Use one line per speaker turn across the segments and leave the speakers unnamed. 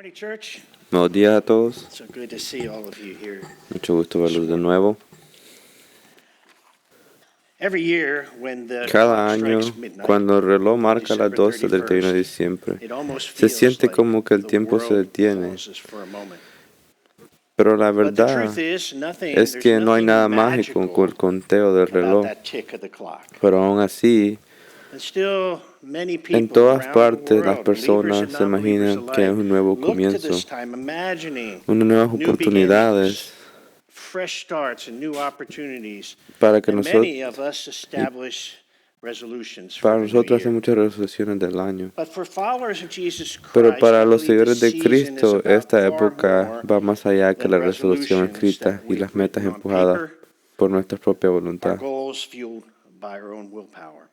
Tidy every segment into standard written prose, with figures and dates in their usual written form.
morning, church.
Buenos días a todos.
So good to see all of you here.
Mucho gusto verlos de nuevo.
Every year when the
Cada
clock
año,
strikes midnight,
cuando el reloj marca las
December
12 del 31 de
31st,
diciembre,
it almost
se
feels
siente
like
como que el
the
tiempo se
world
detiene.
pauses for a moment.
Pero la
But the
verdad
truth is,
es que no hay nada mágico con el conteo del
about
reloj.
that tick of the clock.
Pero aún así,
And still, many
en
people
todas
around the
partes las
world, believers and
personas se
non-believers
imaginan que es
alike,
un nuevo
look to
comienzo,
this time imagining
unas nuevas
new
oportunidades
beginnings, fresh starts and new opportunities.
para que
And
nosotros,
many of us establish resolutions for
para
the new
nosotros hacer
year.
muchas resoluciones del año.
But for followers of Jesus
Pero
Christ,
para
I
los
believe
seguidores
this
de
season is
Cristo,
about
esta
far
época
more
va más allá que
than
la resolución
resolutions
escrita
that
y las
we've
metas
written on
empujadas
paper,
por nuestra propia
our
voluntad.
goals fueled by our own willpower.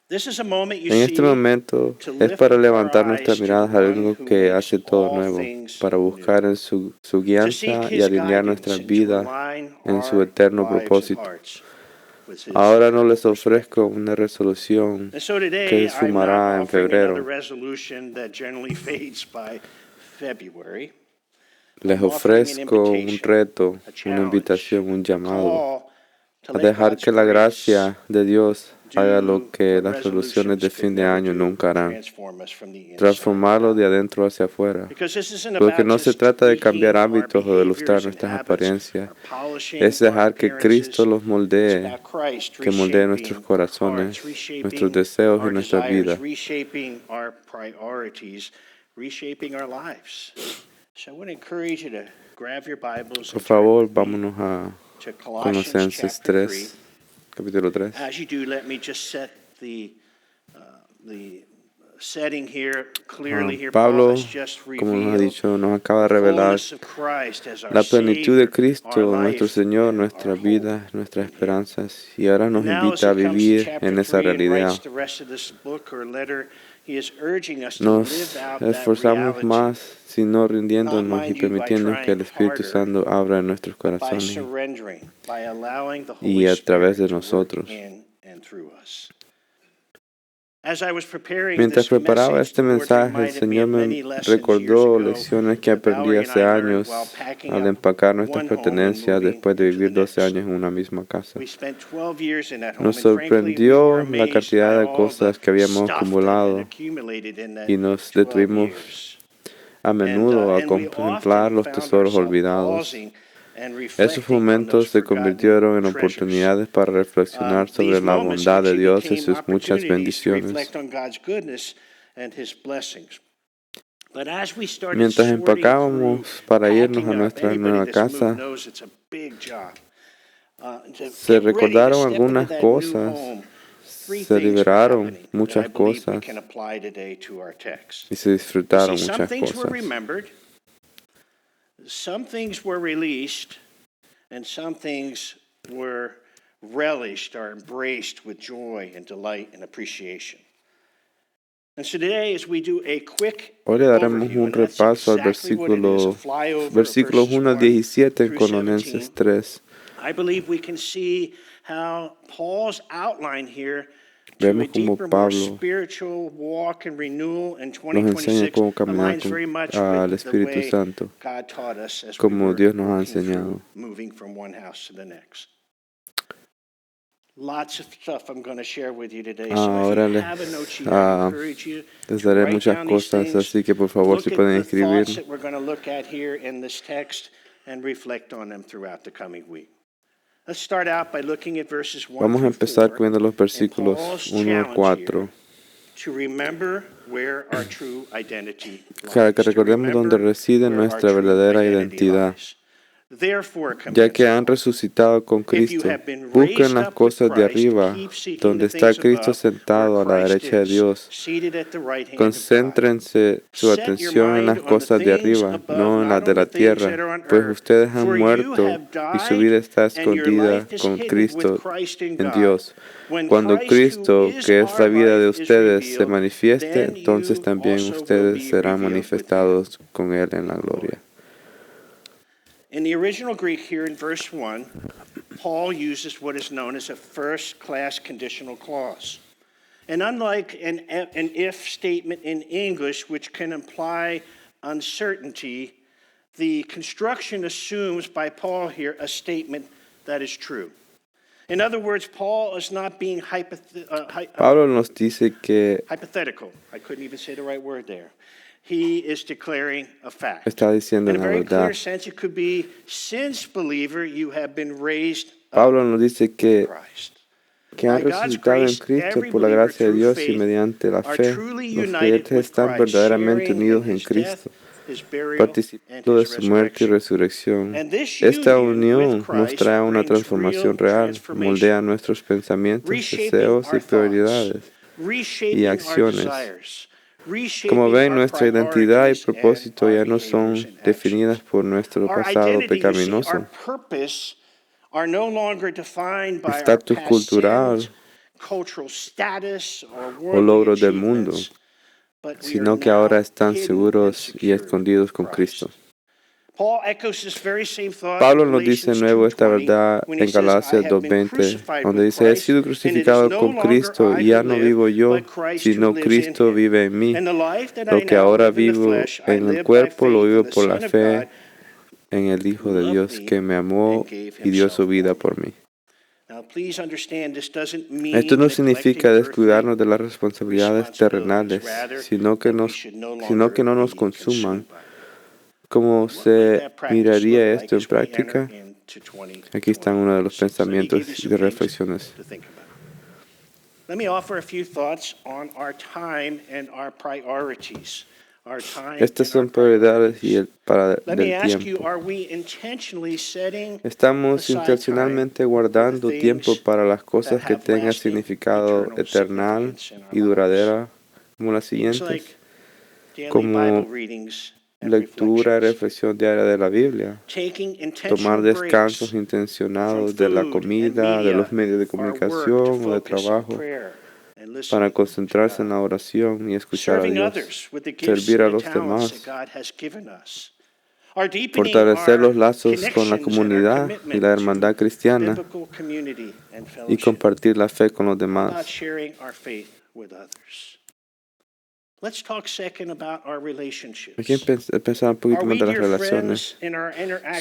This is a moment, you
En este
see,
momento
to
es
lift
para
our
levantar
eyes
nuestras
to the
miradas al
one
único
who
que
makes
hace todo
all
nuevo,
things
para buscar
new.
en su
To seek
guianza y
his
alinear
guidance
nuestras
and to
vidas
align
en su
our
eterno
lives and
propósito.
hearts with his
Ahora no
eternal
les
perspective.
ofrezco una resolución
And so today,
que
I'm not
sumará en
offering another
febrero.
resolution that generally fades by February.
Les
I'm offering an
ofrezco un
invitation,
reto,
a
una
challenge,
invitación, un
a
llamado
call to
a
let
dejar
God's
que la
grace
gracia de Dios haga lo
do
que
what
las resoluciones
resolutions
de
could
fin de
never
año
do,
nunca harán,
transform us from the inside
transformarlo de
out.
adentro hacia afuera.
Because this isn't
Porque
about
no se
just
trata de cambiar
tweaking our
hábitos o de ilustrar
behaviors and
nuestras
habits
apariencias,
or polishing
es
our
dejar que Cristo
appearances.
los
It's
moldee,
about Christ
que moldee nuestros
reshaping our
corazones,
hearts,
nuestros
reshaping
deseos y
our
nuestras
desires,
vidas.
reshaping our priorities, reshaping our lives. So I want to encourage you to grab your Bibles
Por
and turn
favor,
with me
vámonos a
to Colossians
Colosenses
chapter 3.
3, capítulo 3.
As you do, let me just set the setting here clearly. Here, Paul
Pablo,
has just
como nos ha
revealed
dicho, nos acaba de
the
revelar
fullness of Christ as our
la plenitud de
Savior, our
Cristo, nuestro
life,
Señor,
and our
nuestra
hope
vida, nuestras
in Him.
esperanzas, y ahora
And
nos
now, as
invita a
he comes to
vivir
chapter
en esa
3 and
realidad.
writes the rest of this book or letter, he is urging us to
Nos
live out that
esforzamos
reality,
más, sino
not
rindiéndonos y
mind you by
permitiendo que el
trying
Espíritu
harder,
Santo abra en nuestros
but by
corazones
surrendering, by allowing the
y
Holy
a través de
Spirit to work
nosotros.
in and through us. As I was preparing
Mientras
this
preparaba
message,
este
the Lord
mensaje, el
reminded me
Señor
of
me
many lessons years
recordó
ago
lecciones que
that
aprendí
Valerie and
hace
I learned while
años
packing
al
up
empacar nuestras
one home and
pertenencias
moving
después de
into the
vivir 12
next.
años en una misma casa.
We spent 12 years in that home,
Nos
and frankly, we were
sorprendió la
amazed
cantidad
by
de
all the
cosas que habíamos
stuff that had
acumulado
accumulated in that
y nos
12
detuvimos
years.
a menudo a
And we
contemplar
often
los
found
tesoros
ourselves
olvidados.
pausing and
Esos
reflecting on those
momentos se
forgotten
convirtieron en
treasures.
oportunidades para reflexionar sobre
These
la
moments
bondad de
actually
Dios y
became
sus muchas
opportunities to
bendiciones.
reflect on God's goodness and His blessings. But as we started
Mientras
sorting through,
empacábamos para irnos a
packing up,
nuestra
anybody
nueva
that's moved
casa,
knows it's a big job. To
se
get ready to
recordaron
step into
algunas
that new
cosas,
home, three
se
things were
liberaron
happening that I
muchas
believe we
cosas
can apply today to our text.
y se
You
disfrutaron
see, some
muchas
things were
cosas.
remembered, some things were released, and some things were relished or embraced with joy and delight and appreciation. And so today, as we do a quick
Hoy le daremos
overview,
un
and that's
repaso al
exactly what it is, a flyover of
versículos
verses
1 al
1
17 en
through
Colosenses
17.
3.
I believe we can see how Paul's outline here to a
Vemos como
deeper, more
Pablo
spiritual walk and renewal in
nos enseña
2026
cómo caminar
aligns very much
al
with the
Espíritu
way
Santo,
God taught us as we
como
were
Dios nos ha
working through
enseñado.
moving from one house to the next. Lots of stuff I'm going to share with you today. So if
Ahora
you
les,
have a note sheet, I encourage you
les
to
daré
write
muchas
down these
cosas,
things.
así que por favor
Look
si
at
pueden
the thoughts
escribir.
that we're going to look at here in this text and reflect on them throughout the coming week. Let's start out by looking at verses 1
Vamos a
through
empezar
4.
viendo los
And
versículos
Paul's
1 al
challenge
4,
here to remember where our true identity
para
lies.
que
To
recordemos dónde
remember
reside
where our
nuestra
true
verdadera
identity
identidad.
lies. Therefore,
Ya que
commends
han
Paul,
resucitado con
if you
Cristo,
have been
busquen
raised
las
up with
cosas de
Christ,
arriba,
keep seeking
donde
the
está
things
Cristo
above,
sentado a
where
la
Christ
derecha de
is,
Dios.
seated at the right hand of God.
Concéntrense su
Set your
atención en
mind
las
on the
cosas de
things
arriba,
above,
no en las
not
de
on the
la
things that
tierra,
are on
pues
earth.
ustedes han
For you
muerto
have
y su vida
died,
está
and your
escondida
life is
con
hidden with
Cristo
Christ in
en
God.
Dios.
When
Cuando
Christ, who
Cristo,
is
que es la
our
vida de
life, is
ustedes, se
revealed,
manifieste,
then
entonces
you
también
also will
ustedes
be
serán
revealed with Him
manifestados con Él en la
in
gloria.
In the original Greek here in verse 1, Paul uses what is known as a first-class conditional clause. And unlike an if statement in English, which can imply uncertainty, the construction assumes by Paul here a statement that is true. In other words, Paul is not being
Pablo nos dice que
hypothetical. I couldn't even say the right word there. He is declaring a fact.
está diciendo
In a
la
very clear
verdad.
sense, it could be, since, believer, you have been raised up
Pablo nos dice
in
que
Christ.
han resucitado en Cristo por la gracia de Dios y mediante la fe. Los creyentes están verdaderamente unidos en Cristo, participando de su muerte y resurrección. Esta unión nos trae una transformación real, moldea nuestros pensamientos, deseos y prioridades y acciones. Como ven, nuestra identidad y propósito ya no son definidas por nuestro pasado pecaminoso. Estatus cultural o logros del mundo, sino que ahora están seguros y escondidos con Cristo. Pablo nos dice de nuevo esta verdad en Galacias 2:20, donde dice: he sido crucificado con Cristo y ya no vivo yo, sino Cristo vive en mí. Lo que ahora vivo en el cuerpo lo vivo por la fe en el Hijo de Dios que me amó y dio su vida por mí. Esto no significa descuidarnos de las responsabilidades terrenales, sino que no nos consuman. ¿Cómo se miraría esto en práctica? Aquí están uno de los pensamientos y de reflexiones. Estas son prioridades y el tiempo. ¿Estamos intencionalmente guardando tiempo para las cosas que tengan significado eternal y duradera, como las siguientes? Como lectura y reflexión diaria de la Biblia, tomar descansos intencionados de la comida, de los medios de comunicación o de trabajo, para concentrarse en la oración y escuchar a Dios, servir a los demás, fortalecer los lazos con la comunidad y la hermandad cristiana y compartir la fe con los demás. Aquí pensar un poquito más de las relaciones.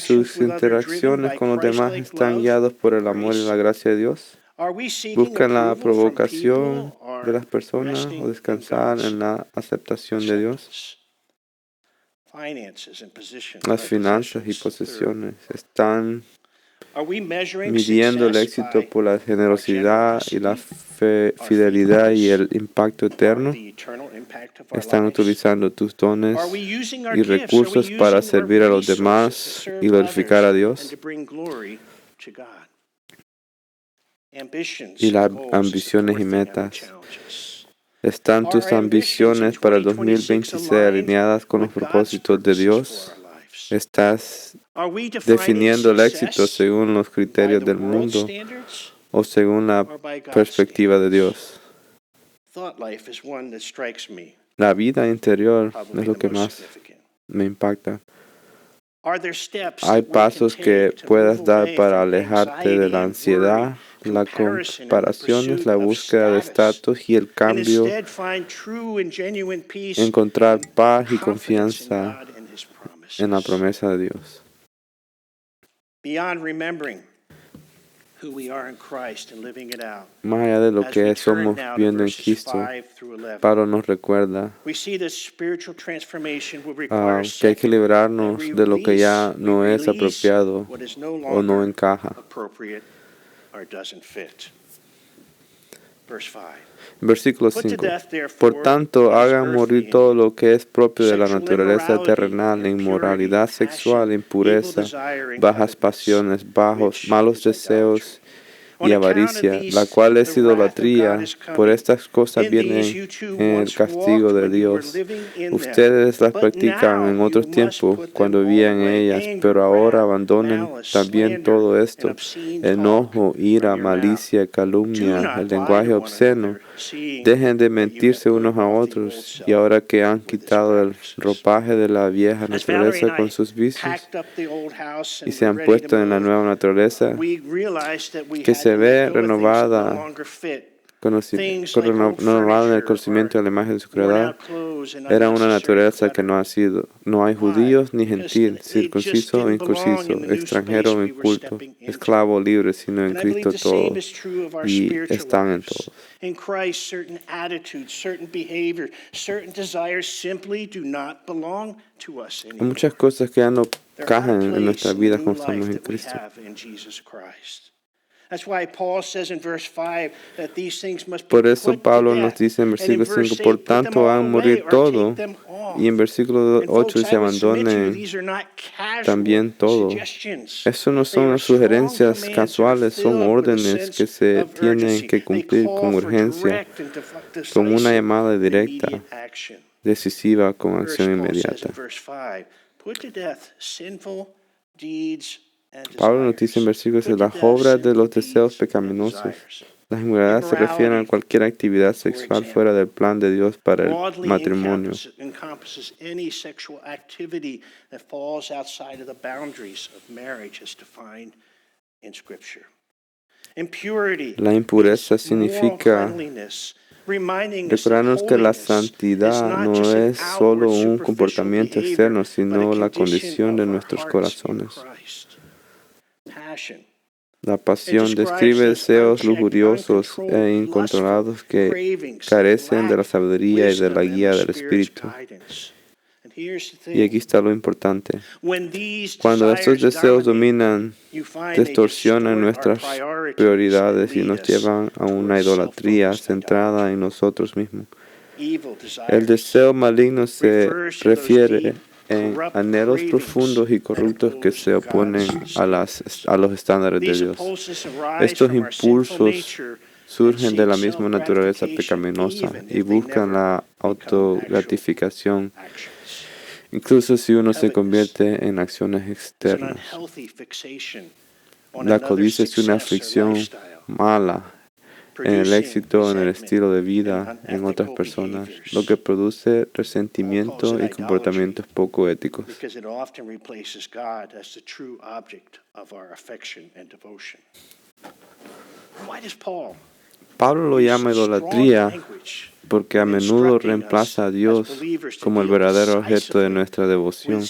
¿Sus interacciones con los demás están guiados por el amor y la gracia de Dios? ¿Buscan la provocación de las personas o descansar en la aceptación de Dios? Las finanzas y posesiones están midiendo el éxito por la generosidad y la fidelidad y el impacto eterno. Están utilizando tus dones y recursos para servir a los demás y glorificar a Dios. Y las ambiciones y metas. ¿Están tus ambiciones para el 2026 alineadas con los propósitos de Dios? ¿Estás definiendo el éxito según los criterios del mundo o según la perspectiva de Dios? La vida interior es lo que más me impacta. Hay pasos que puedas dar para alejarte de la ansiedad, la comparación, la búsqueda de estatus y el cambio, encontrar paz y confianza en la promesa de Dios. Más allá de lo que somos viendo en Cristo, Pablo nos recuerda que hay que librarnos de lo que ya no es apropiado o no encaja. Versículo 5. Por tanto, hagan morir todo lo que es propio de la naturaleza terrenal: inmoralidad sexual, impureza, bajas pasiones, malos deseos y avaricia, la cual es idolatría. Por estas cosas viene el castigo de Dios. Ustedes las practican en otros tiempos cuando vivían en ellas, pero ahora abandonen también todo esto: enojo, ira, malicia, calumnia, el lenguaje obsceno. Dejen de mentirse unos a otros, y ahora que han quitado el ropaje de la vieja naturaleza con sus vicios y se han puesto en la nueva naturaleza, que se ve renovada renovado en el conocimiento de la imagen de su Creador. Era una naturaleza que no hay judíos ni gentil, circunciso o incursiso, extranjero o inculto, esclavo o libre, sino en Cristo todos, y están en todos.
In Christ, certain attitudes, certain behavior, certain desires simply do not belong to us
Hay
anymore.
muchas cosas que ya no cajan en nuestra vida cuando estamos en Cristo. Por eso Pablo nos dice en versículo 5, por tanto hagan morir todo, y en versículo 8 dice abandonen también todo. Eso no son sugerencias casuales, son órdenes que se tienen que cumplir con urgencia, con una llamada directa, decisiva, con acción inmediata. Pablo nos dice en versículos de las obras de los deseos pecaminosos. Las inmoralidades se refieren a cualquier actividad sexual fuera del plan de Dios para el matrimonio. La impureza significa recordarnos que la santidad no es solo un comportamiento externo, sino la condición de nuestros corazones. La pasión describe deseos lujuriosos e incontrolados que carecen de la sabiduría y de la guía del Espíritu. Y aquí está lo importante. Cuando estos deseos dominan, distorsionan nuestras prioridades y nos llevan a una idolatría centrada en nosotros mismos. El deseo maligno se refiere en anhelos profundos y corruptos que se oponen a los estándares de Dios. Estos impulsos surgen de la misma naturaleza pecaminosa y buscan la autogratificación, incluso si uno se convierte en acciones externas. La codicia es una aflicción mala en el éxito, en el estilo de vida, en otras personas, lo que produce resentimiento y comportamientos poco éticos. Pablo lo llama idolatría porque a menudo reemplaza a Dios como el verdadero objeto de nuestra devoción.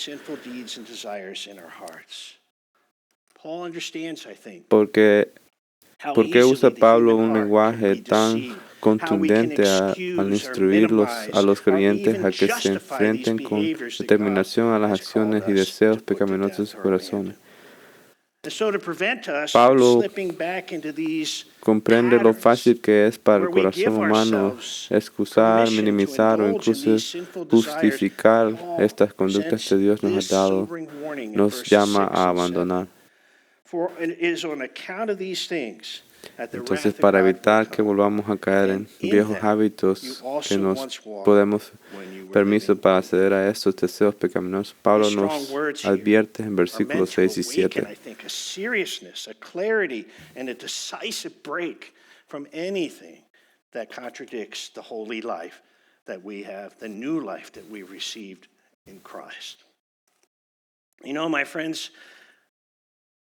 ¿Por qué usa Pablo un lenguaje tan contundente al instruir a los creyentes a que se enfrenten con determinación a las acciones y deseos pecaminosos de sus corazones? Pablo comprende lo fácil que es para el corazón humano excusar, minimizar o incluso justificar estas conductas que Dios nos ha dado, nos llama a abandonar. Entonces, para evitar que volvamos a caer en viejos hábitos que nos podemos permiso para acceder a estos deseos pecaminosos, Pablo nos advierte en versículos 6 y 7.
My friends,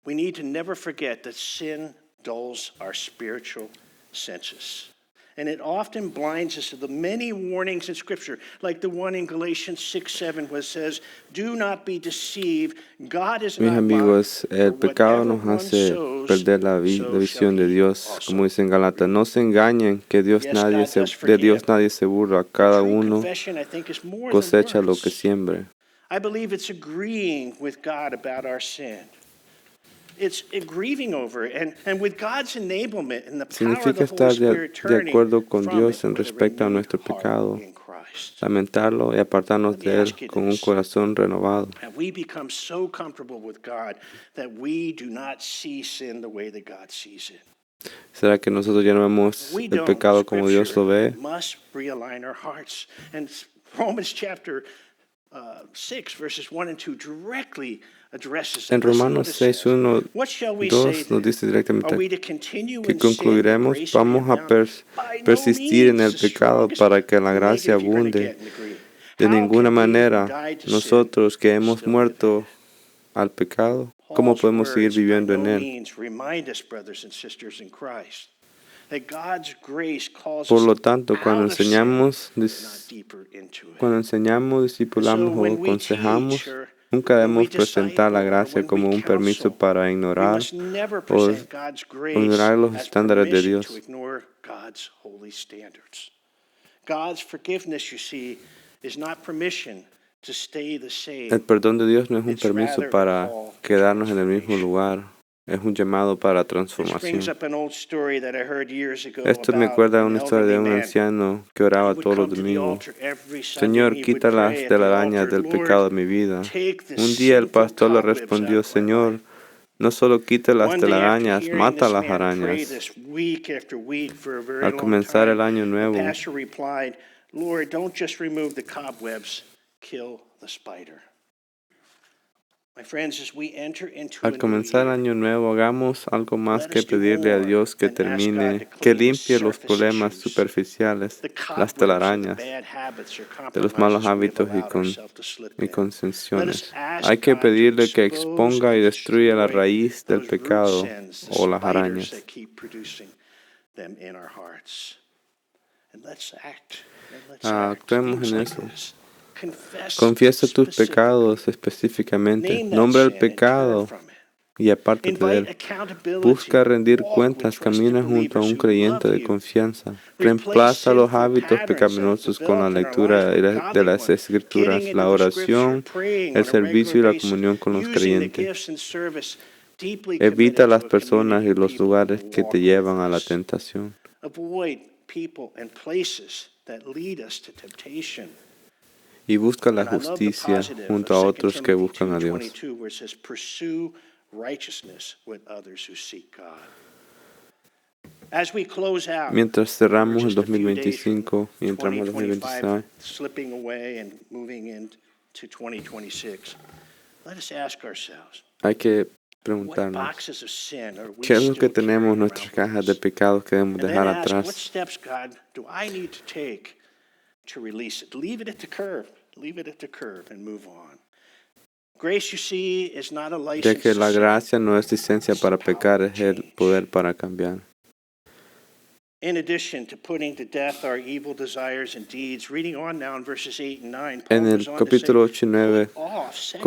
we need to never forget that sin dulls our spiritual senses. And it often blinds us to the many warnings in Scripture, like the one in Galatians 6:7, where it says, "Do not be deceived, God is
Mis
not
amigos,
mocked,
el
for
pecado
whatever
nos
one
hace
sows,
perder la
so
visión de
shall he
Dios,
also."
como dice en Galatas. No se engañen, que de Dios nadie se burla. Cada
True
uno
confession, I think, is more than
cosecha lo que
words.
siembre.
I believe it's agreeing with God about our sin. It's grieving over it, and with God's enablement and the power of
Significa
the
estar
Holy Spirit
de
turning
acuerdo con
from
Dios
it
en
with a
respecto a
renewed
nuestro
heart
pecado,
in Christ.
lamentarlo y apartarnos
Let me
de
ask
Él
you
con un
this.
corazón renovado.
Have we become so comfortable with God that we do not see sin the way that God sees it?
¿Será que nosotros ya no vemos
We
el
don't.
pecado como Dios lo ve?
Must realign our hearts. And Romans chapter 6, verses 1 and 2 directly addresses it.
En
Listen
Romanos
what it
6,
says.
1,
What shall we
2
say
nos
then?
dice
Are
directamente
we to continue
que
in sin that
concluiremos,
grace may
vamos a
abound? By no
persistir en el
means. The
pecado
strongest
para que la gracia
negative you're gonna
abunde.
get in the Greek.
De
How
ninguna
can we who
manera,
died to sin
nosotros que hemos
still live in
muerto
it?
al pecado, ¿cómo
Paul's
podemos seguir
words by
viviendo
no
en él?
means remind us, brothers and sisters in Christ, that God's grace calls
Por
us
lo tanto,
out of sin, not deeper into it.
cuando enseñamos, discipulamos o aconsejamos, nunca debemos presentar la gracia como un permiso para
We
ignorar
must never
o
present God's grace
ignorar los
as
estándares de
permission
Dios.
to ignore God's holy standards. God's forgiveness, you see, is not permission to stay the same.
El perdón de Dios no es un
It's
permiso
rather a
para
call to
quedarnos en el mismo
transformation.
lugar, es un llamado para
This brings
transformación.
up an old story that I heard years ago
Esto me
about
acuerda
an
una historia de
elderly
un
man
anciano que oraba
who would
todos los
come to the
domingos.
altar every Sunday
Señor,
and he would
quita las
pray at the
telarañas
altar,
del pecado de mi vida. Un día el pastor le respondió, Señor, no solo quite las telarañas, mata las arañas. Al comenzar el año nuevo,
the pastor replied, Lord, don't just remove the cobwebs, kill the spider. My friends, as we enter into a
al
new
comenzar el
year,
año nuevo, hagamos algo más
let
que
us do
pedirle a
more
Dios que
than ask God
termine,
to
que
clean the
limpie los
surface
problemas
issues,
superficiales,
the
las
cobwebs of the
telarañas
bad habits or
de los malos
compromises we have
hábitos
allowed ourselves to slip
y
in. Let us
concesiones.
ask
Hay que
God to
pedirle que
expose
exponga y
and
destruya la
destroy
raíz del
those root
pecado
sins, the
o las
spiders
arañas.
that keep producing them in our hearts. And let's act. And let's act.
Actuemos
Things
en
like
eso.
this. Confess
Confiesa tus
specifically.
pecados específicamente.
Name that
Nombra el
sin and turn
pecado
from it.
y apártate de
Invite
él.
accountability.
Busca rendir
Walk
cuentas,
with trusted
camina junto a
believers
un
who
creyente
love
de
you.
confianza.
Replace
Reemplaza los
sinful
hábitos
patterns that
pecaminosos con la
develop in our
lectura
lives with
de
godly
las
ones. Getting
escrituras,
into
la
the scripture,
oración,
praying
el
on a regular
servicio y la
basis,
comunión con los
using the
creyentes.
gifts and service, deeply
Evita
committed
las
to a
personas
community
y
of
los
people
lugares
who
que
walk
te
with
llevan a la
us.
tentación.
Avoid people and places that lead us to temptation.
Y busca la
And I love the
justicia
positive
junto
of
a
2
otros que
Timothy
buscan a Dios.
2:22, where it says, pursue righteousness with others who seek God. As we close out,
Mientras cerramos el
just a few days from
2025 y entramos al
2025
2026,
slipping away and moving into 2026, let us ask ourselves,
hay que
what
preguntarnos,
boxes of sin are we
¿qué es lo que
still
tenemos en
carrying
nuestras
around with
cajas de
us?
pecados que debemos
And then
dejar
ask, what
atrás?
steps, God, do I need to take to release it? Leave it at the curb. Leave it at the curb and move on. Grace, you see, is not a
Ya
license
que
to
la
sin.
gracia no es licencia para pecar, es el poder para cambiar.
In addition to putting to death our evil desires and deeds, reading on now in verses 8 and 9, Paul
En el
goes on to say,
capítulo 8 y 9,
put off, second,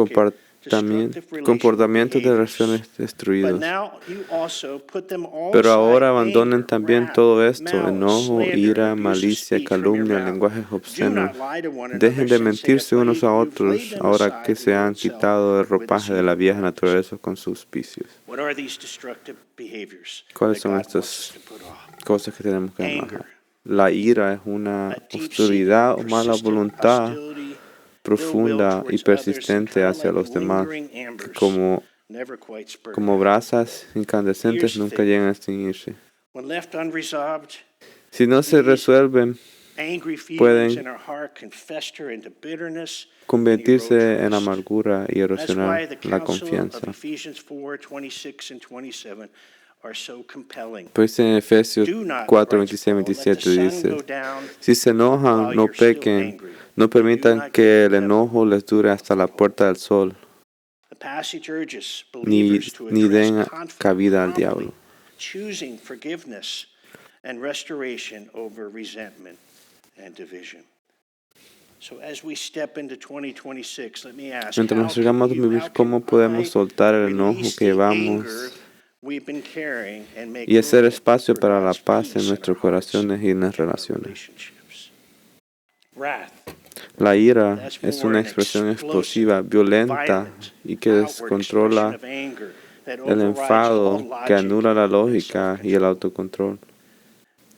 destructive
comportamientos de
relational
relaciones
behaviors. But
destruidos.
now you also put them all
Pero
aside,
ahora abandonen
anger,
también
wrath,
todo esto,
malice,
enojo,
slander,
ira,
and abusive
malicia,
speech from your
calumnia,
mouth.
lenguajes
Do
obscenos.
not lie to one another,
Dejen de
since they
mentirse
have
unos a
you've laid
otros
them
ahora
aside,
que
the
se han
Lord himself,
quitado el
with his
ropaje de la
evil
vieja
garments.
naturaleza con sus vicios.
What are these destructive behaviors
¿Cuáles
that
son
God wants us
estas
to put off?
cosas que tenemos que
Anger,
enojar? La ira es una
a deep-seated,
oscuridad o mala
persistent
voluntad
hostility, ill will
profunda y
towards others,
persistente
kind of
hacia
like
los demás,
lingering
que
ambers, never quite spurred
como
out.
brasas incandescentes
Here's the
nunca
thing.
llegan a extinguirse.
When left unresolved,
Si no se
these
resuelven,
angry feelings
pueden
in our heart can fester into bitterness and erode
convertirse en
trust.
amargura y
That's why
erosionar
the
la
counsel of
confianza.
Ephesians 4:26 and 27 are so compelling.
Pues en Efesios
Do not,
4,
writes
26 y
Paul, let the
27
sun
dice,
go down
si se
while
enojan, no
you're still
pequen,
angry.
no
Do
permitan
not
que
give
el
the devil
enojo les dure hasta la puerta del sol,
The passage urges
ni
believers to
den
address conflict
cabida al
promptly,
diablo.
choosing forgiveness and restoration over resentment and division. So as we step into 2026, let me ask,
Mientras nos
how
llegamos a
can
vivir, ¿cómo podemos soltar el enojo
release
que
the
llevamos
anger we've been carrying and make
y hacer
room
espacio
for
para la
God's
paz
peace
en
in
nuestros
our hearts
corazones y en las
and our
relaciones?
relationships? Wrath.
La ira
That's
es
more
una
an
expresión
explosive,
explosiva, violenta
violent,
y que
outward expression
descontrola
of anger that
el
overrides all
enfado, que
logic
anula la
and
lógica y el
self-control.
autocontrol.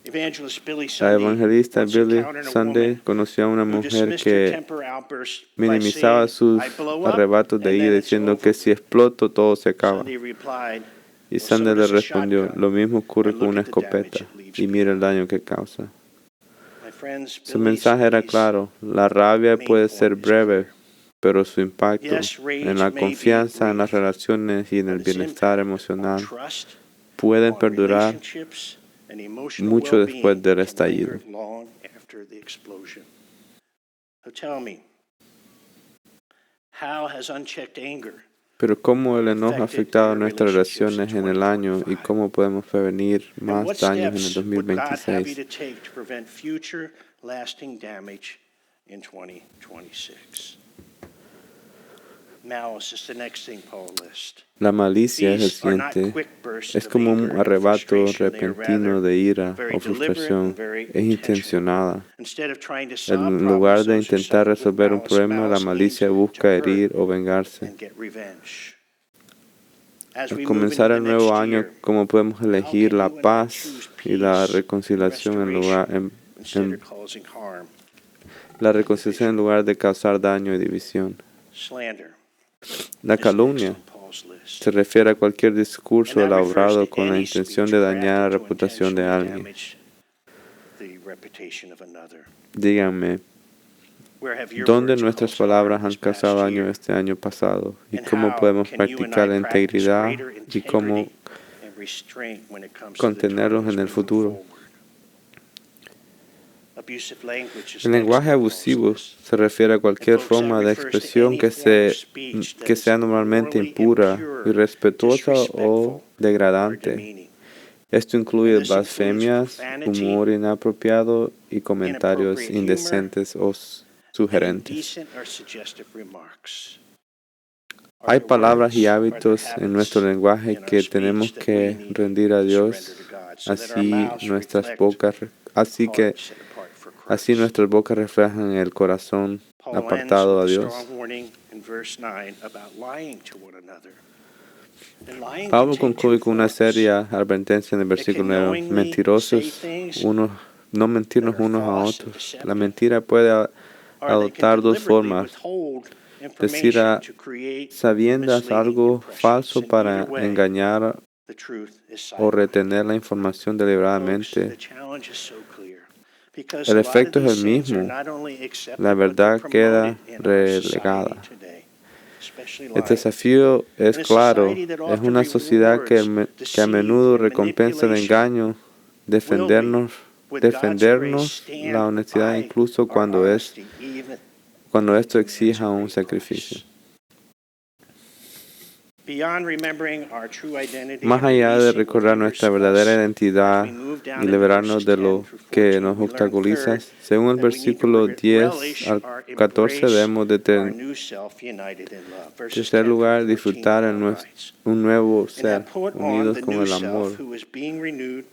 Evangelist Billy
La
Sunday
evangelista
once
Billy
encountered a
Sunday
woman
conoció a una
who
mujer
dismissed her
que
temper outbursts by
minimizaba
saying,
sus
"I blow up
arrebatos de
and
ira
then it's
diciendo
over."
que si exploto todo se acaba.
Sunday replied,
Y
"Well, so
Sunday le
does a
respondió,
shotgun,
lo mismo ocurre
and
con
look
una
at the damage
escopeta
it leaves
y mira el
behind."
daño que causa.
My friends,
Su
Billy
mensaje era
Sunday's
claro, la rabia
main
puede
point
ser
is
breve,
clear.
pero su impacto
Yes, rage
en la
may be
confianza, en las
brief,
relaciones y en el
but its
bienestar
impact on
emocional
trust,
pueden
on
perdurar
relationships, and emotional
mucho después
well-being
del
can
estallido.
linger long after the explosion. So tell me, how has unchecked anger
Pero cómo el enojo ha afectado nuestras relaciones en el año y cómo podemos prevenir
And what
más daños en el
steps would God have you
2026.
to take to prevent future lasting damage in 2026? Malice is the next thing Paul lists.
La malicia es el
These are not
siguiente.
quick bursts
Es
of
como
anger
un
and
arrebato
frustration. They are
repentino
rather
de ira
very
o
deliberate and
frustración.
very
Es
intentional.
intencionada.
Instead of trying to solve
En
problems,
lugar de
those who
intentar
suffer with
resolver un problema, la
malice
malicia
aims to
busca
hurt
herir o vengarse.
and get revenge. As
Al
we move
comenzar
into
el
the
nuevo
next
año,
year,
¿cómo podemos
how
elegir
can
la
you and I
paz
choose
y la
peace and
reconciliación en lugar,
restoration instead
en
of causing harm?
la reconciliación en lugar de causar daño y división?
Slander
La
is next
calumnia
on Paul's list.
se refiere a cualquier discurso
And that refers
elaborado
to
con la
any
intención
speech
de dañar la
crafted to
reputación de
intentionally
alguien.
damage the reputation of another.
Díganme,
Where have your
¿dónde
words
nuestras
caused harm
palabras han
this
causado
past
daño
year?
este año pasado? ¿Y
And
cómo
how
podemos
can you and
practicar la
I practice
integridad
greater
y cómo
integrity and restraint when it comes to the
contenerlos
trials
en el
moving
futuro?
forward? Abusive language is
El
next
lenguaje
on Paul's
abusivo
list.
se refiere a cualquier
And folks, that
forma de
refers to
expresión
any form of speech that
que
is
sea normalmente
morally
impura,
impure,
irrespetuosa o
disrespectful, or
degradante.
demeaning.
Esto incluye
And this includes
blasfemias,
profanity,
humor inapropiado y comentarios
inappropriate humor,
indecentes o
and
sugerentes.
indecent or suggestive remarks.
Hay
Are the
palabras y
words, are the
hábitos en nuestro
habits
lenguaje
in our
que
speech
tenemos
that we
que
need
rendir a
to
Dios,
surrender to God, so that our mouths
así que
hearts set apart for
así
Christ?
nuestras bocas reflejan el corazón
Paul ends
apartado
with
a
a
Dios.
strong warning in verse 9 about lying to one another. And lying can
Pablo
take two
concluye con una
forms.
seria advertencia en el
It
versículo
can
9.
knowingly say
Mentirosos
things
unos, no mentirnos
that are
unos a
false and
otros.
deceptive.
La mentira puede
Or they can
adoptar dos
deliberately
formas.
withhold
Decir
information
a
to create
sabiendas
misleading
algo
impressions.
falso
In
para
either way,
engañar
the truth is
o
sidelined.
retener la información
Folks,
deliberadamente.
the challenge is so clear. Because
El
a lot of
efecto es
these
el
sins are
mismo.
not only accepted,
La
but they're
verdad queda
promoted in our society
relegada.
today, especially
El
lying.
desafío es
In a
claro.
society that
Es
often
una sociedad que
rewards
a menudo
deceit and
recompensa el
manipulation.
engaño,
Will we,
defendernos,
with God's grace,
defendernos
stand
la honestidad
by
incluso
our honesty, even
cuando esto
when it demands
exija
a
un
great
sacrificio.
price? Beyond remembering our true identity
Más
and
allá de
releasing
recordar
what
nuestra
hinders
verdadera
us,
identidad
as we move down
y
into
liberarnos
verses
de
10
lo
through
que
14,
nos
we learn
obstaculiza,
third
según el
that we need to
versículo 10
relish
al
or
14
embrace
debemos de
our new self united in love.
en
Verses
tercer
10 through
lugar
14,
disfrutar
Paul
en
writes,
un nuevo
and
ser,
have put on
unidos
the
con
new
el
self
amor.
who is being renewed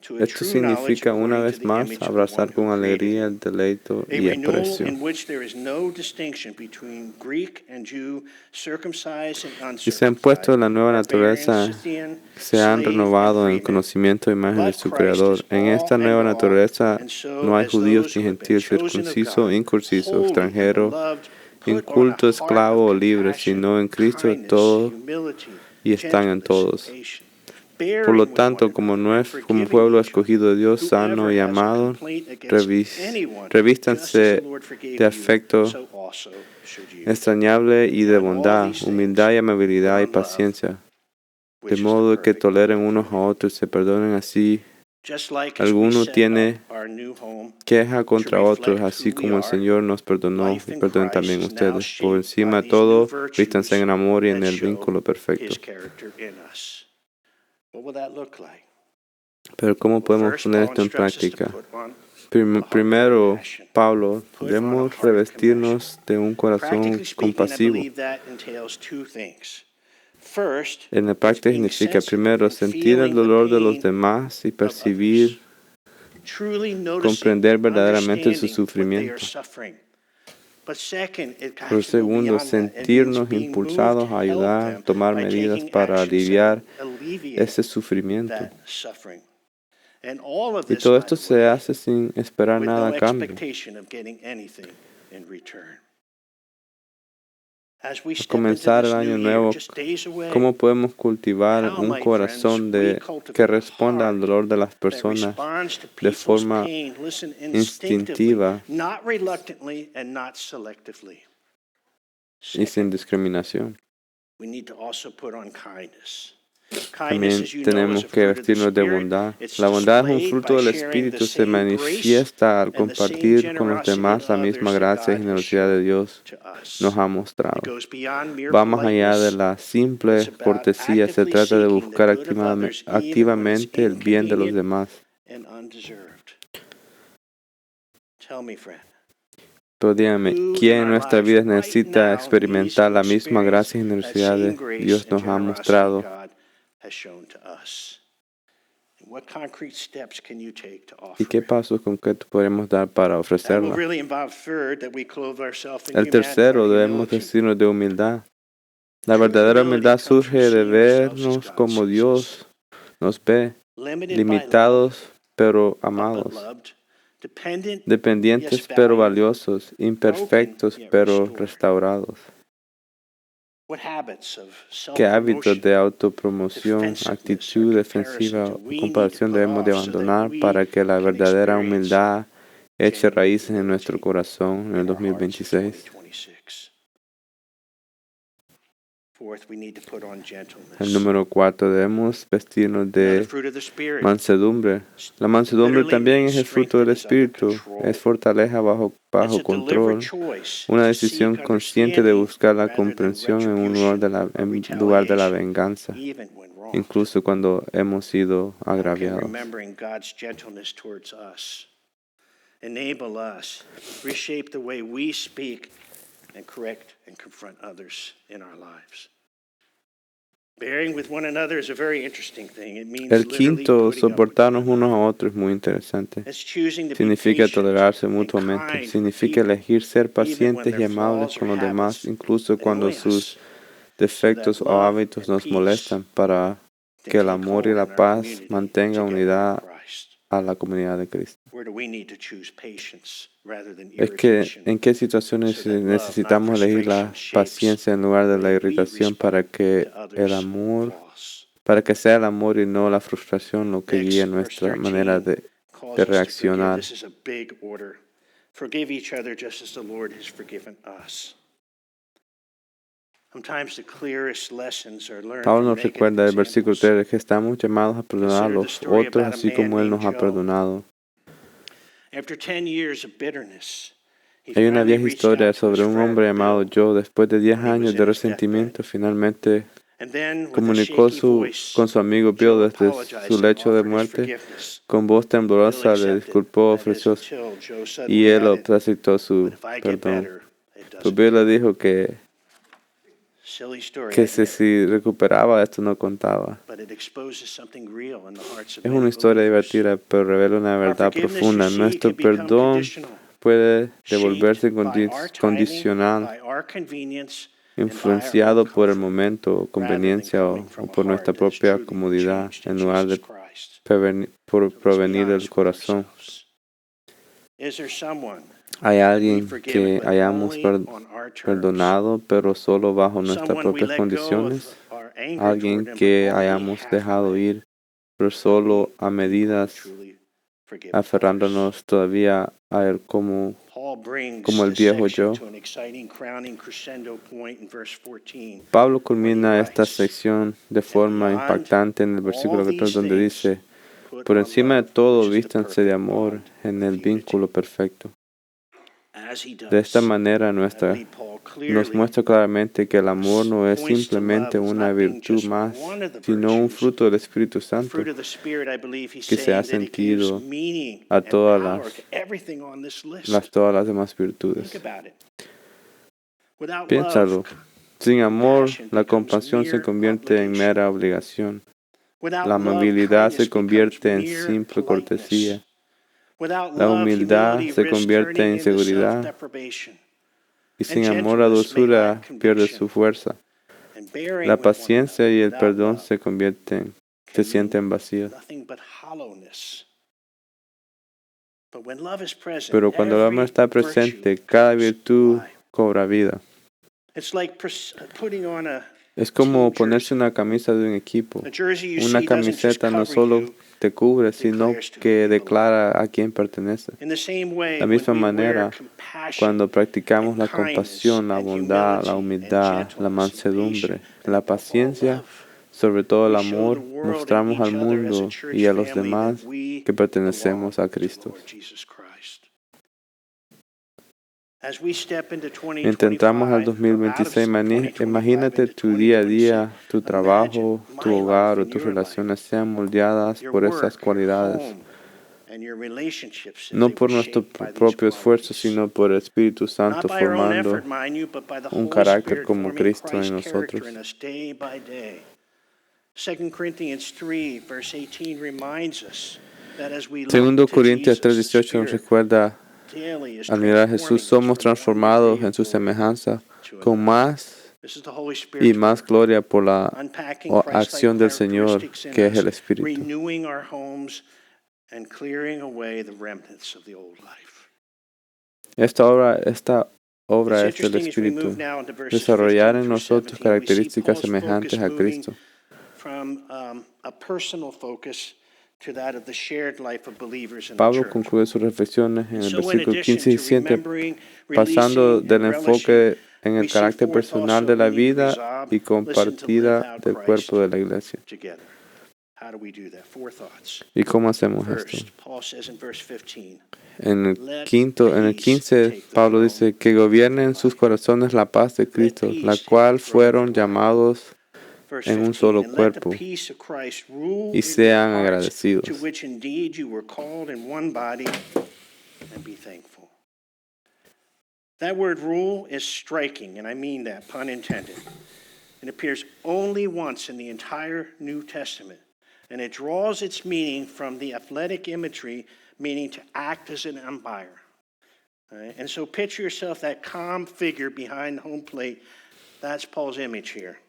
to a
Esto
true knowledge
significa una
according to
vez
the
más
image of the one
abrazar
who
con
created
alegría
him.
el deleito
A
y
renewal
aprecio.
in which there is no distinction between Greek and Jew, circumcised and
Y se han puesto
uncircumcised,
en la nueva
barbarian,
naturaleza,
Scythian,
se han
slave, and
renovado en
free man.
conocimiento e imagen de
But
su
Christ is
Creador. En
all
esta
and
nueva
all,
naturaleza
and so
no hay
as
judíos
those
ni
who have been
gentiles,
chosen of
circunciso,
God,
incursiso,
holy and
extranjero,
beloved, put on a
inculto,
heart
esclavo
of
o libre,
compassion,
sino en Cristo
kindness,
todos
humility,
y están en
gentleness, and
todos.
patience.
Por lo
Bearing with one
tanto, como,
another and
como
forgiving
pueblo
each other.
escogido de Dios, sano
Whoever
y
has a
amado,
complaint against anyone, just as the
revístanse
Lord forgave
de
you,
afecto
so also should you.
extrañable y de
And all of
bondad,
these
humildad y
things
amabilidad y
put on love,
paciencia, de
which is the
modo que
perfect
toleren
bond of
unos a
love.
otros y se perdonen así.
Just like as we
Alguno
set
tiene
up our new home
queja
to
contra otros,
reflect
así
who we
como el
are,
Señor nos perdonó,
life
y
in
perdonen
Christ
también
is now
ustedes. Por
shaped
encima
by
de
these new
todo, vístanse
virtues
en amor y en
that
el
show
vínculo perfecto.
His character in us. What will that look like?
Pero ¿cómo
Well,
podemos
first,
poner
Paul
esto en
instructs us to
práctica?
put on a heart of
Primero,
compassion.
Pablo,
Put on a
debemos
heart of
revestirnos de un corazón
Practically speaking, I
compasivo.
believe that entails two things. First,
En la
it's
práctica
being
significa
sensitive
primero
and
sentir el
feeling the
dolor de los
pain
demás y
of
percibir,
others. Truly noticing
comprender
and
verdaderamente su
understanding what they are
sufrimiento.
suffering. But second, it
Pero
has to go
segundo,
beyond that. It means
sentirnos
being moved to
impulsados a
help
ayudar,
them
tomar
by
medidas
taking
para
actions that
aliviar
will alleviate
ese sufrimiento.
that suffering. And all of
Y
this,
todo
by
esto
the
se
way,
hace sin esperar
with
nada
no
a cambio.
expectation of getting anything in return. As we
Al
step into
comenzar
this
el
new
año
year,
nuevo,
just days away,
¿cómo podemos cultivar
how,
un
my friends,
corazón
we
que
cultivate a
responda al
heart
dolor de las
that
personas
responds to
de
people's
forma
pain, listen, instinctively,
instintiva
not reluctantly and not selectively?
y sin
Second,
discriminación?
we need to also put on kindness.
También tenemos que vestirnos de bondad. La bondad es un fruto del Espíritu, se manifiesta al compartir con los demás la misma gracia y generosidad de Dios nos ha mostrado. Va más allá de la simple cortesía, se trata de buscar activamente el bien de los demás. Pero dígame, ¿quién en nuestra vida necesita experimentar la misma gracia y generosidad que Dios nos ha mostrado? ¿Y qué pasos concretos podemos dar para ofrecerla? El tercero, debemos vestirnos de humildad. La verdadera humildad surge de vernos como Dios nos ve, limitados pero amados, dependientes pero valiosos, imperfectos pero restaurados. ¿Qué hábitos de autopromoción, actitud defensiva o comparación debemos de abandonar para que la verdadera humildad eche raíces en nuestro corazón en el 2026? El número 4, debemos vestirnos de mansedumbre. La mansedumbre también es el fruto del Espíritu, es fortaleza bajo control, una decisión consciente de buscar la comprensión en lugar de la venganza, incluso cuando hemos sido agraviados.
Enable us, reshape the way we speak and correct and confront others in our lives. Bearing with one another is a very interesting thing. It means
El quinto, soportarnos unos a otros, es muy interesante. Significa tolerarse mutuamente. Significa elegir ser pacientes y amables con los demás, incluso cuando sus defectos o hábitos nos molestan, para que el amor y la paz mantengan unidad a la comunidad de Cristo. ¿En qué situaciones necesitamos elegir la paciencia en lugar de la irritación para que sea el amor y no la frustración lo que guíe nuestra manera de reaccionar? Pablo nos recuerda el versículo 3 que estamos llamados a perdonar a los otros así como Él nos ha perdonado. Hay una vieja historia sobre un hombre llamado Joe. Después de 10 años de resentimiento, finalmente comunicó con su amigo Bill desde su lecho de muerte. Con voz temblorosa le disculpó, ofreció y él aceptó su perdón. Pero Bill le dijo que si recuperaba esto no contaba. Es una historia divertida, pero revela una verdad profunda. Nuestro perdón puede devolverse condicional, influenciado por el momento o conveniencia o por nuestra propia comodidad, en lugar de provenir del corazón. ¿Hay alguien que hayamos perdonado, pero solo bajo nuestras propias condiciones? ¿Alguien que hayamos dejado ir, pero solo a medidas, aferrándonos todavía a él como el viejo yo? Pablo culmina esta sección de forma impactante en el versículo 14, donde dice: por encima de todo, vístanse de amor en el vínculo perfecto. De esta manera nos muestra claramente que el amor no es simplemente una virtud más, sino un fruto del Espíritu Santo que se ha sentido a todas las demás virtudes. Piénsalo. Sin amor, la compasión se convierte en mera obligación. La amabilidad se convierte en simple cortesía. La humildad se convierte en inseguridad. Y sin amor, la dulzura pierde su fuerza. La paciencia y el perdón se sienten vacíos. Pero cuando el amor está presente, cada virtud cobra vida. Es como ponerse una camisa de un equipo. Una camiseta no solo te cubre, sino que declara a quién pertenece. De la misma manera, cuando practicamos la compasión, la bondad, la humildad, la mansedumbre, la paciencia, Sobre todo el amor, mostramos al mundo y a los demás que pertenecemos a Cristo. Mientras entramos al 2026, imagínate tu día a día, tu trabajo, tu hogar o tus relaciones sean moldeadas por esas cualidades. No por nuestro propio esfuerzo, sino por el Espíritu Santo formando un carácter como Cristo en nosotros. Segundo Corintios 3:18 nos recuerda, al mirar a Jesús, somos transformados en su semejanza con más y más gloria por la acción del Señor, que es el Espíritu. Esta obra es del Espíritu, desarrollar en nosotros características semejantes a Cristo. Pablo concluye sus reflexiones en el versículo 15 y 17, pasando del enfoque en el carácter personal de la vida y compartida del cuerpo de la iglesia. ¿Y cómo hacemos esto? En el 15, Pablo dice que gobiernen en sus corazones la paz de Cristo, la cual fueron llamados en un solo cuerpo, y sean agradecidos.
That word rule is striking, and I mean that, pun intended. It appears only once in the entire New Testament, and it draws its meaning from the athletic imagery, meaning to act as an umpire. Right? And so picture yourself that calm figure behind home plate. That's Paul's image here.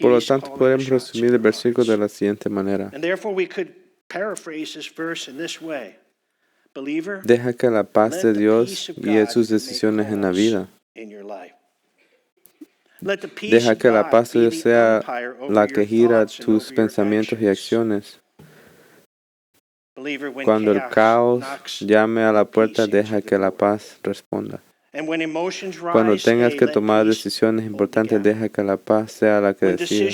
Por lo tanto, podemos resumir el versículo de la siguiente manera.
And therefore we could paraphrase this verse in this way. Believer,
deja que la paz de Dios guíe sus decisiones en la vida. Deja que la paz de Dios sea la que gira tus pensamientos y acciones. Cuando el caos llame a la puerta, deja que la paz responda. Cuando tengas que tomar decisiones importantes, deja que la paz sea la que decida.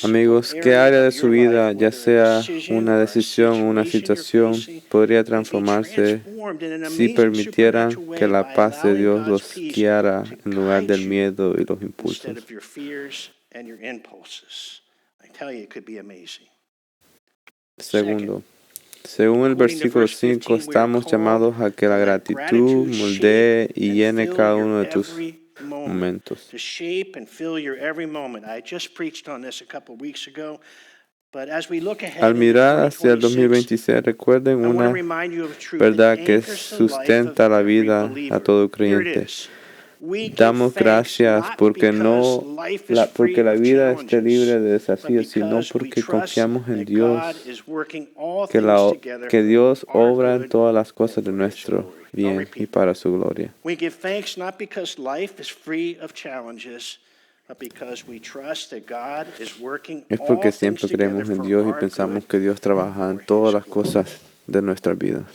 Amigos, ¿qué área de su vida, ya sea una decisión o una situación, podría transformarse si permitieran que la paz de Dios los guiara en lugar del miedo y los impulsos? Segundo, según el versículo 5, estamos llamados a que la gratitud moldee y llene cada uno de tus momentos. Al mirar hacia el 2026, recuerden una verdad que sustenta la vida a todo creyente. Damos gracias porque la vida esté libre de desafíos, sino porque confiamos en Dios, que Dios obra en todas las cosas de nuestro bien y para su gloria. Es porque siempre creemos en Dios y pensamos que Dios trabaja en todas las cosas de nuestra vida.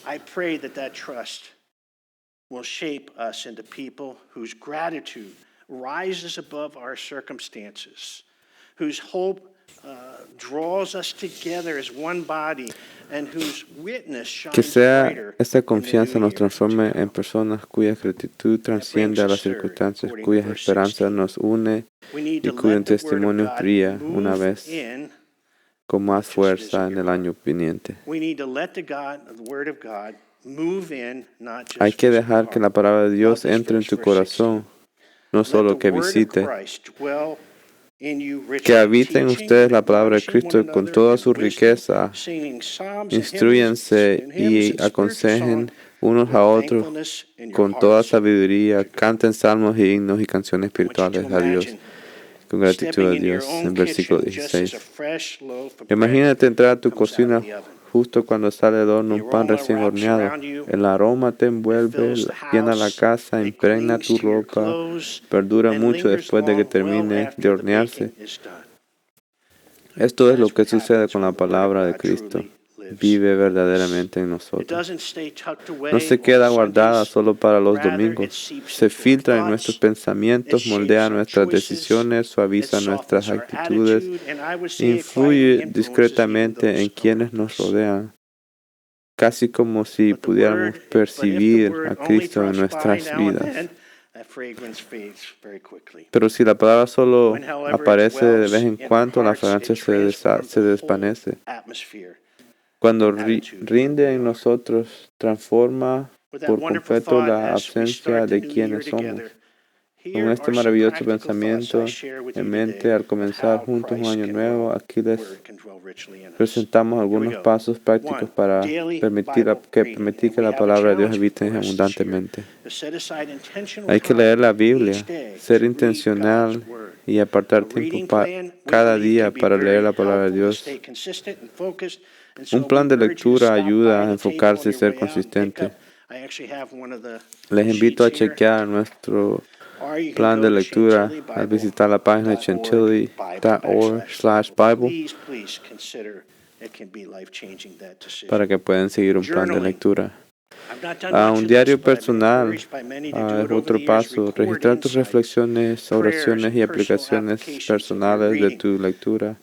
Will shape us into people whose gratitude rises above our circumstances, whose hope draws us together as one body, and whose witness shines
que sea
brighter.
Esta confianza nos transforme en personas cuya gratitud trasciende a las circunstancias, cuyas esperanzas nos une y cuyo testimonio brilla una vez con más fuerza en el año viniente. Hay que dejar que la palabra de Dios entre en tu corazón, no solo que visite. Que habite en ustedes la palabra de Cristo con toda su riqueza. Instrúyanse y aconsejen unos a otros con toda sabiduría. Canten salmos y himnos y canciones espirituales a Dios, con gratitud a Dios. En versículo 16. Imagínate entrar a tu cocina justo cuando sale del horno un pan recién horneado. El aroma te envuelve, llena la casa, impregna tu ropa, perdura mucho después de que termine de hornearse. Esto es lo que sucede con la palabra de Cristo. vive verdaderamente en
It
nosotros.
doesn't stay tucked away
No se
on
queda guardada
Sundays.
solo para los
Rather, it
domingos.
seeps
Se
into our
filtra en nuestros
thoughts. It
pensamientos, moldea
shapes our
nuestras
choices.
decisiones,
It
suaviza nuestras
softens our
actitudes,
attitude, and I would say it
influye
quietly influences even
discretamente en
those
quienes
around
nos
us.
rodean, casi como si
But
pudiéramos
if the
percibir
word
a
only
Cristo en
drops by
nuestras
now and
vidas.
then, that fragrance fades very quickly.
Pero si la palabra solo
When, however, it
aparece de vez
dwells
en
in our
cuando, la
hearts, it
fragancia
transforms
se
the whole
desvanece.
atmosphere.
Cuando
Attitude of
rinde
who we
en
are.
nosotros, transforma
With that
por
wonderful
completo
thought,
la
as we
ausencia
start the
de
new year
quienes somos.
together,
Con
here
este
are some
maravilloso
practical thoughts
pensamiento
I share with
en
you
mente,
today
al
of
comenzar
how
juntos un
Christ
año
can
nuevo,
dwell,
aquí les
word can dwell richly in us.
presentamos
Here we
algunos
go.
pasos prácticos
1,
para
daily
permitir
Bible reading.
permitir
And
que
we
la
have a
palabra de Dios
challenge
habite
before us this year
abundantemente.
to set aside intentional
Hay que
time
leer la
each
Biblia,
day
ser
to read
intencional
God's word.
y
A
apartar tiempo
reading plan, we
cada
believe,
día
can be
para leer
very
la palabra de
helpful to
Dios.
stay consistent and focused. And
Un
so
plan
we
de
urge you to
lectura
stop
ayuda
by
a
the table
enfocarse
on
y
your
ser
way out and pick
consistente.
up. I actually have one of the
Les invito
sheets
a
here.
chequear nuestro
Or you can
plan de
go to
lectura al visitar la página de chantilly.org/Bible
Please consider it can be life-changing, that decision.
para que puedan seguir un plan de
Journaling.
lectura.
I've not done much
Un
of
diario
this, but I've been
personal
encouraged by many to do
es
it over
otro
the years.
paso.
Record
Registrar tus
insights,
reflexiones,
prayers,
oraciones y
and personal
aplicaciones
applications of your
personales de
reading.
tu lectura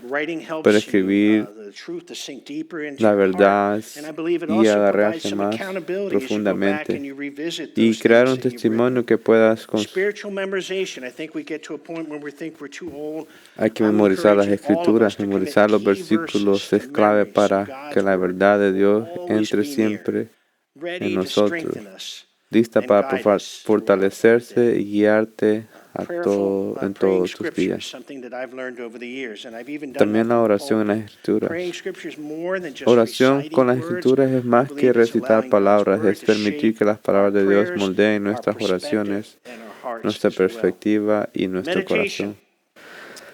Writing
para
helps you
escribir
the truth to sink deeper into
la
your heart,
verdad
and I believe it
y
also provides
agarrarse
some
más
accountability as you go back
profundamente
and you revisit
y
those
crear
things
un
that you've written.
testimonio que puedas
Spiritual memorization. I think we get to a point where we think we're too old.
Hay que
I'm
memorizar las
encouraging all of us
escrituras,
to commit
memorizar los
key
versículos
verses
es
to
clave
memory, so
para que
God's
la
word
verdad de
will
Dios
always
entre
be near,
siempre en
ready to
nosotros,
strengthen us
lista
and
para
guide us throughout our
fortalecerse
day.
y guiarte en
Praying
todos tus
scripture is
días.
something that I've learned over the years, and I've even done
También
that
la
from the
oración en las
pulpit.
escrituras.
Praying scripture is more than just
Oración
reciting
con las
words.
escrituras es
We
más que
believe it's
recitar
allowing God's
palabras,
word
es
to
permitir
shape
que las
our
palabras de Dios
prayers,
moldeen
our
nuestras
perspective,
oraciones,
and our hearts
nuestra
as well.
perspectiva y nuestro
Meditation.
corazón.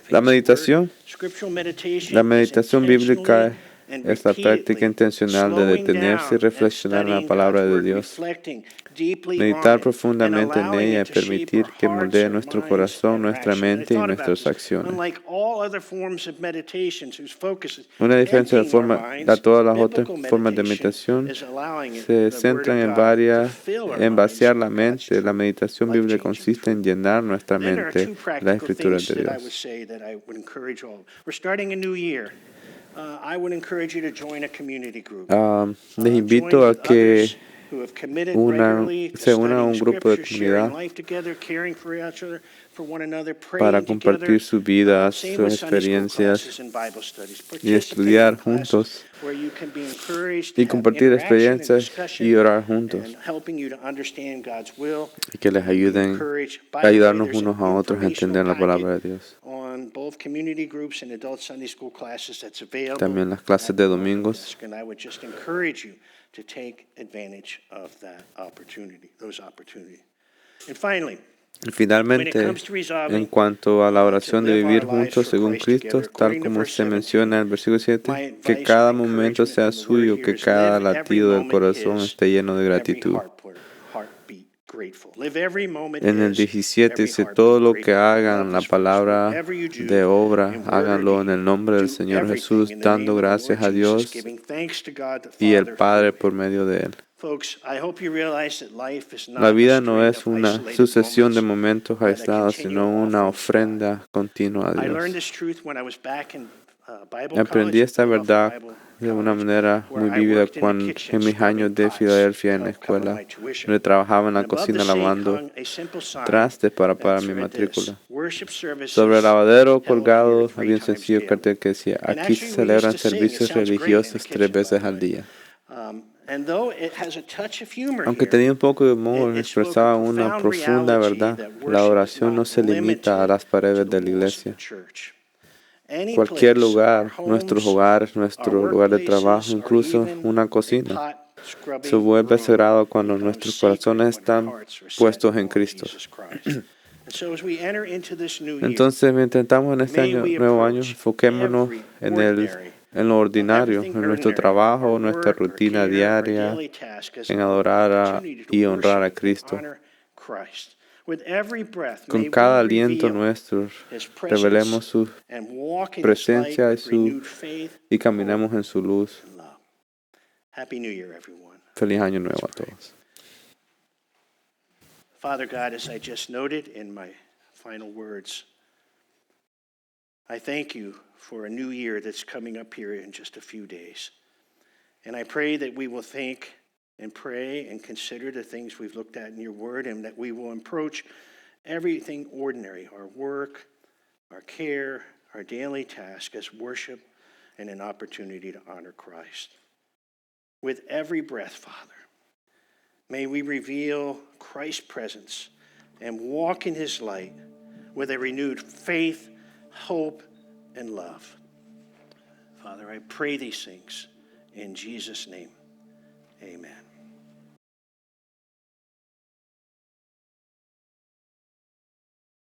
La meditación,
Scriptural meditation
la
is
meditación bíblica
intentionally and
es la práctica
repeatedly
intencional de
slowing
detenerse y
down and
reflexionar en la
studying
palabra
God's
de
word,
Dios,
reflecting deeply on
meditar
it, and
profundamente en
allowing
ella y
it to shape our
permitir que
hearts,
moldee
our
nuestro
minds,
corazón,
and our
nuestra
actions. And I
mente y
thought about
nuestras
this.
acciones.
Unlike all other forms of meditations whose focus is
Una diferencia de
emptying our
forma
minds,
a todas las otras
biblical
formas de
meditation
meditación
is allowing it,
se
the Word
centran
of
en
God to fill our minds
vaciar la
with God's
mente. La
truth,
meditación bíblica
life-changing
consiste
truth.
en llenar nuestra
Then there are
mente
two
de las
practical
escrituras
things
de
that I would
Dios.
say that I would encourage all. We're starting a new year. I would encourage you to join a community group.
Les invito
Join
a
with
que
others who have committed regularly to
se unan a
studying
un grupo de
Scripture, sharing
comunidad
life together, caring for each other, for one another,
para
praying together.
compartir sus vidas,
Same
sus
with Sunday school classes
experiencias
and Bible studies.
y
Participate
estudiar
in classes
juntos
where you can be encouraged,
y
have
compartir
interaction and
experiencias
discussion,
y orar juntos
and helping you to understand God's will
y que les
and be
ayuden
encouraged. By
a
the way,
ayudarnos
there's an
unos a otros a
informational
entender la palabra
packet
de Dios.
on both community groups and adult Sunday school classes that's available
También las clases
at
de
the welcome
domingos.
desk. And I would just encourage you to take advantage of that opportunity, those opportunities. And finally,
Y finalmente, en cuanto a la oración de vivir juntos según Cristo, tal como se menciona en el versículo 7, que cada momento sea suyo, que cada latido del corazón esté lleno de gratitud. En el 17 dice, todo lo que hagan, la palabra de obra, háganlo en el nombre del Señor Jesús, dando gracias a Dios y el Padre por medio de Él. La vida no es una sucesión de momentos aislados, sino una ofrenda continua a Dios. Aprendí esta verdad de una manera muy vívida cuando en mis años de Filadelfia en la escuela, donde trabajaba en la cocina lavando trastes para pagar mi matrícula. Sobre el lavadero colgado había un sencillo cartel que decía, aquí se celebran servicios religiosos 3 veces al día. Aunque tenía un poco de humor, expresaba una profunda verdad. La oración no se limita a las paredes de la iglesia. Cualquier lugar, nuestros hogares, nuestro lugar de trabajo, incluso una cocina, se vuelve sagrado cuando nuestros corazones están puestos en Cristo. Entonces, mientras estamos en este nuevo año, enfoquémonos en lo ordinario, en nuestro trabajo, nuestra rutina diaria, en adorar y honrar a Cristo. Con cada aliento nuestro, revelemos su presencia y caminemos en su luz
Happy New Year, everyone.
Feliz año nuevo a todos.
Father God, as I just noted in my final words, I thank you for a new year that's coming up here in just a few days. And I pray that we will think and pray and consider the things we've looked at in your word, and that we will approach everything ordinary, our work, our care, our daily task, as worship and an opportunity to honor Christ. With every breath, Father, may we reveal Christ's presence and walk in his light with a renewed faith, hope, and love. Father, I pray these things in Jesus' name. Amen.